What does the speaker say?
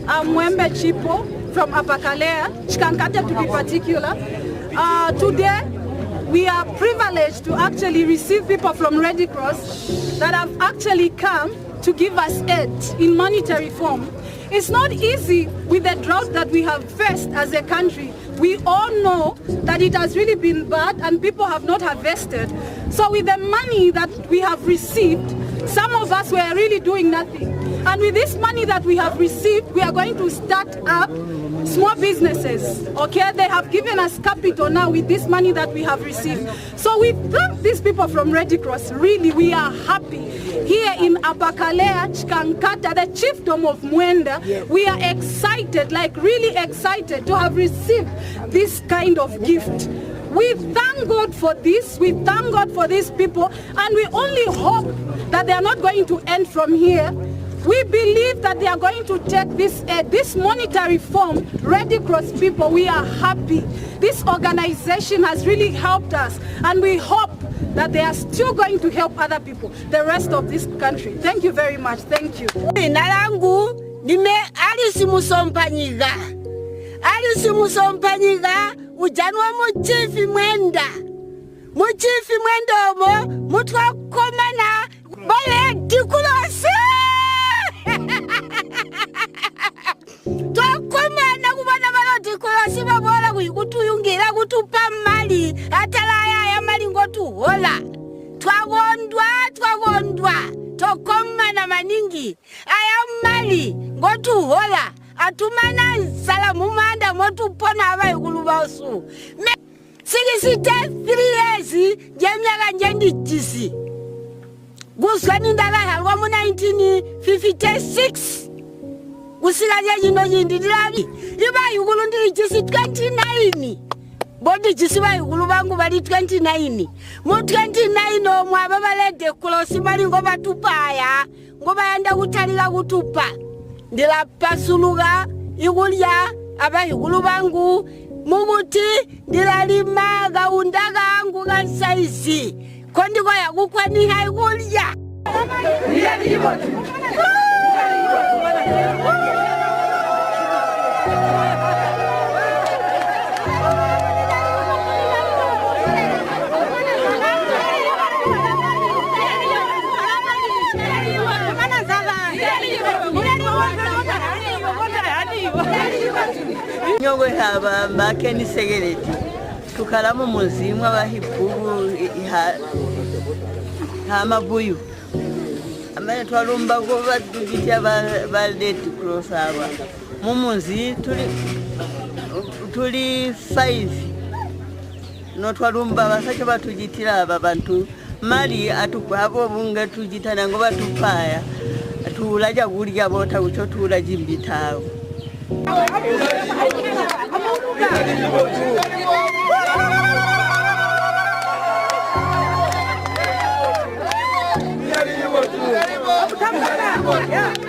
Mwembe Chipo from Apakalea, Chikankata to be particular. Today, we are privileged to actually receive people from Red Cross that have actually come to give us aid in monetary form. It's not easy with the drought that we have faced as a country. We all know that it has really been bad and people have not harvested. So with the money that we have received, some of us were really doing nothing. And with this money that we have received, we are going to start up small businesses, okay? They have given us capital now with this money that we have received. So we thank these people from Red Cross. Really, we are happy. Here in Apakalea, Chikankata, the chiefdom of Mwenda, we are excited, like really excited to have received this kind of gift. We thank God for this, we thank God for these people, and we only hope that they are not going to end from here. We believe that they are going to take this monetary form. Red Cross people, we are happy. This organization has really helped us, and we hope that they are still going to help other people, the rest of this country. Thank you very much. Thank you. Narangu nime Alice Musompanyiga. Alice Musompanyiga ujanwa muchifi Mwenda. Muchifi Mwenda omo mutwa komana bale dikulose. Tokomana kubana balo dikulose babola kutuyungira kutupa mali atalaya ya mali ngotuhola. Twagondwa tokomana maningi aya mali ngotuhola atumana salamu manda motupona abayikulu basu 63 years njemyaka njendijisi gusani ndala halwa mu 1956 kusiraje jino jindilali ibayikulu ndilijisi 29 bodi jisi bayikulu bangu bali 29 mu 29 omwe ababalede kulosi bali ngo batupaya ngo bayanda kutalira kutupa ndila pasuluga ikulya abayikulu bangu mubuti ndila lima gaundaga angu gansaizi kondiko yakukwani haikulya Nyogwe haba mbake ni Sekaleti tukalamu muzimu abahipugu hamabuyu amene twalumba ko badugitya ba Red Cross aba mumunzi tuli 5 no twalumba basake batugitira aba bantu mali atukabo bunga tugitana ngo batupaya tulaja kulya bota ucho tulajimbitawo Yeah.